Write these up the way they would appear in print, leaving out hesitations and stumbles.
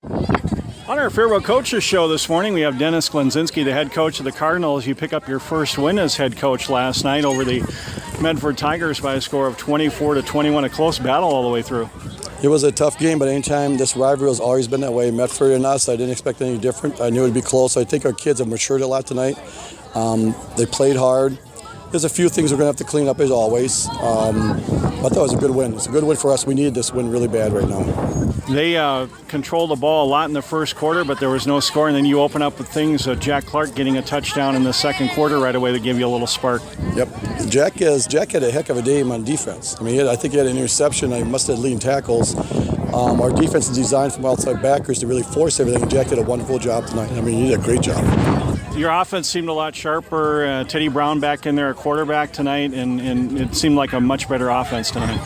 On our Faribault Coaches show this morning, we have Dennis Glenzinski, the head coach of the Cardinals. You pick up your first win as head coach last night over the Medford Tigers by a score of 24-21, a close battle all the way through. It was a tough game, but anytime this rivalry has always been that way. Medford and us, I didn't expect any different. I knew it would be close. I think our kids have matured a lot tonight. They played hard. There's a few things we're going to have to clean up as always, but that was a good win. It's a good win for us. We needed this win really bad right now. They controlled the ball a lot in the first quarter, but there was no score, and then you open up with things, Jack Clark getting a touchdown in the second quarter right away that gave you a little spark. Yep. Jack had a heck of a day on defense. I mean, I think he had an interception. He must have leading tackles. Our defense is designed from outside backers to really force everything, and Jack did a wonderful job tonight. I mean, he did a great job. Your offense seemed a lot sharper. Teddy Brown back in there at quarterback tonight, and it seemed like a much better offense tonight.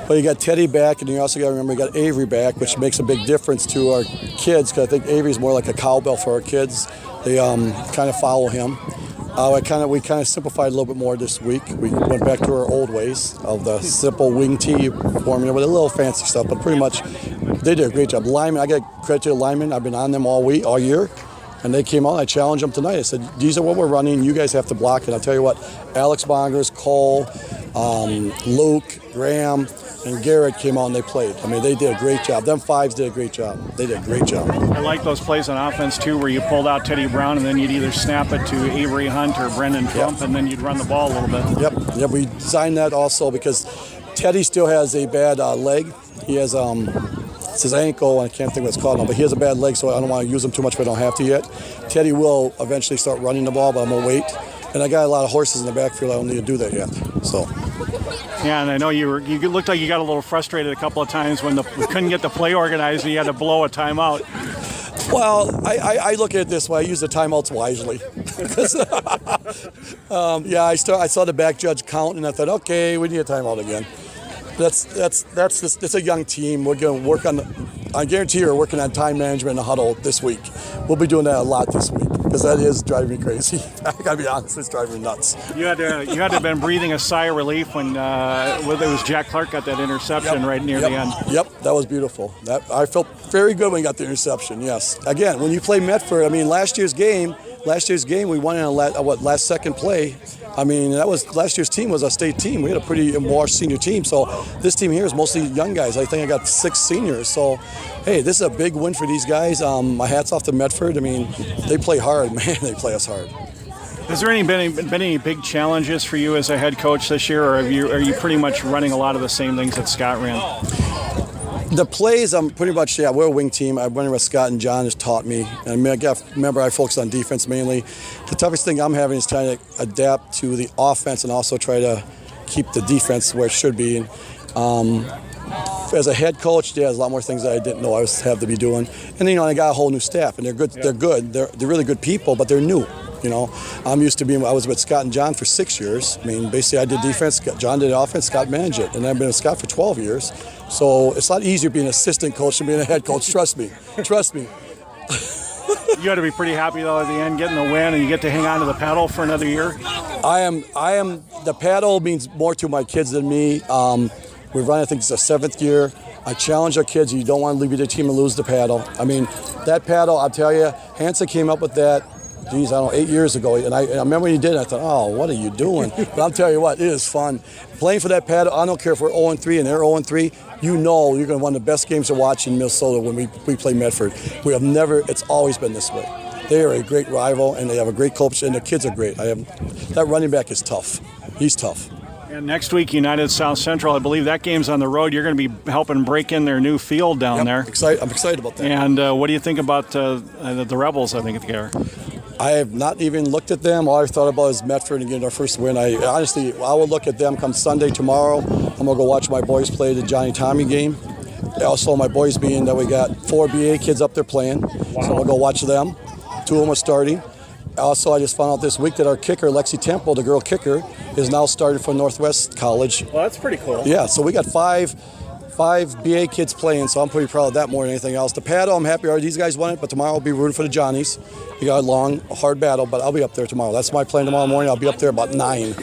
Well, you got Teddy back, and you also got to remember you got Avery back, which makes a big difference to our kids, because I think Avery's more like a cowbell for our kids. They kind of follow him. We kind of simplified a little bit more this week. We went back to our old ways of the simple wing tee formula with a little fancy stuff, but pretty much they did a great job. Linemen, I got credit to the linemen. I've been on them all year. And they came out, I challenged them tonight. I said, these are what we're running. You guys have to block it. I'll tell you what, Alex Bongers, Cole, Luke, Graham, and Garrett came out and they played. I mean, they did a great job. Them fives did a great job. They did a great job. I like those plays on offense, too, where you pulled out Teddy Brown and then you'd either snap it to Avery Hunt or Brendan Trump, and then you'd run the ball a little bit. Yep, we designed that also because Teddy still has a bad leg. He has it's his ankle, and I can't think what it's called now, but he has a bad leg, so I don't want to use him too much if I don't have to yet. Teddy will eventually start running the ball, but I'm going to wait. And I got a lot of horses in the backfield. I don't need to do that yet. So. Yeah, and I know you looked like you got a little frustrated a couple of times when we couldn't get the play organized and you had to blow a timeout. Well, I look at it this way. I use the timeouts wisely. I saw the back judge count, and I thought, okay, we need a timeout again. It's a young team. We're going to work on. I guarantee you're working on time management in the huddle this week. We'll be doing that a lot this week because that is driving me crazy. I gotta be honest, it's driving me nuts. You had to have been breathing a sigh of relief when it was Jack Clark got that interception right near the end. Yep, that was beautiful. I felt very good when he got the interception. Yes. Again, when you play Medford, I mean, last year's game we won in a last second play. I mean, last year's team was a state team. We had a pretty washed senior team. So this team here is mostly young guys. I think I got 6 seniors. So, hey, this is a big win for these guys. My hat's off to Medford. I mean, they play hard, man. They play us hard. Has there been any big challenges for you as a head coach this year, or are you pretty much running a lot of the same things that Scott ran? The plays, I'm pretty much, we're a wing team. I went with Scott and John has taught me. And remember, I focus on defense mainly. The toughest thing I'm having is trying to adapt to the offense and also try to keep the defense where it should be. And, as a head coach, there's a lot more things that I didn't know I was have to be doing. And I got a whole new staff, and they're good. They're really good people, but they're new. I'm used to I was with Scott and John for 6 years. I mean, basically I did defense, John did offense, Scott managed it. And I've been with Scott for 12 years. So it's a lot easier being an assistant coach than being a head coach. Trust me. You got to be pretty happy, though, at the end, getting the win, and you get to hang on to the paddle for another year. I am. The paddle means more to my kids than me. We've run, I think it's the 7th year. I challenge our kids. You don't want to leave your team and lose the paddle. I mean, that paddle, I'll tell you, Hanson came up with that, 8 years ago. And I remember when he did it, I thought, oh, what are you doing? But I'll tell you what, it is fun. Playing for that paddle, I don't care if we're 0-3 and they're 0-3, you're going to one of the best games to watch in Minnesota when we play Medford. It's always been this way. They are a great rival, and they have a great coach, and the kids are great. That running back is tough. He's tough. And next week, United South Central, I believe that game's on the road. You're going to be helping break in their new field down there. I'm excited about that. And what do you think about the Rebels, I think, there? I have not even looked at them. All I've thought about is Medford and getting our first win. I will look at them come Sunday tomorrow. I'm going to go watch my boys play the Johnny Tommy game. Also, my boys being that we got 4 BA kids up there playing. Wow. So I'll go watch them. 2 of them are starting. Also, I just found out this week that our kicker, Lexi Temple, the girl kicker, is now started for Northwest College. Well, that's pretty cool. Yeah, so we got 5 BA kids playing, so I'm pretty proud of that more than anything else. The paddle, I'm happy these guys won it, but tomorrow I'll be rooting for the Johnnies. We got a hard battle, but I'll be up there tomorrow. That's my plan tomorrow morning. I'll be up there about 9.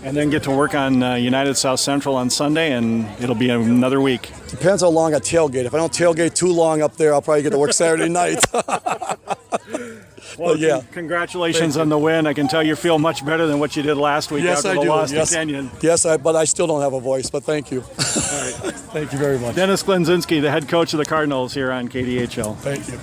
And then get to work on United South Central on Sunday, and it'll be another week. Depends how long I tailgate. If I don't tailgate too long up there, I'll probably get to work Saturday night. Well, yeah. Congratulations on the win. I can tell you feel much better than what you did last week after the loss to Kenyon. Yes, but I still don't have a voice, but thank you. All right. Thank you very much. Dennis Glenzinski, the head coach of the Cardinals here on KDHL. Thank you.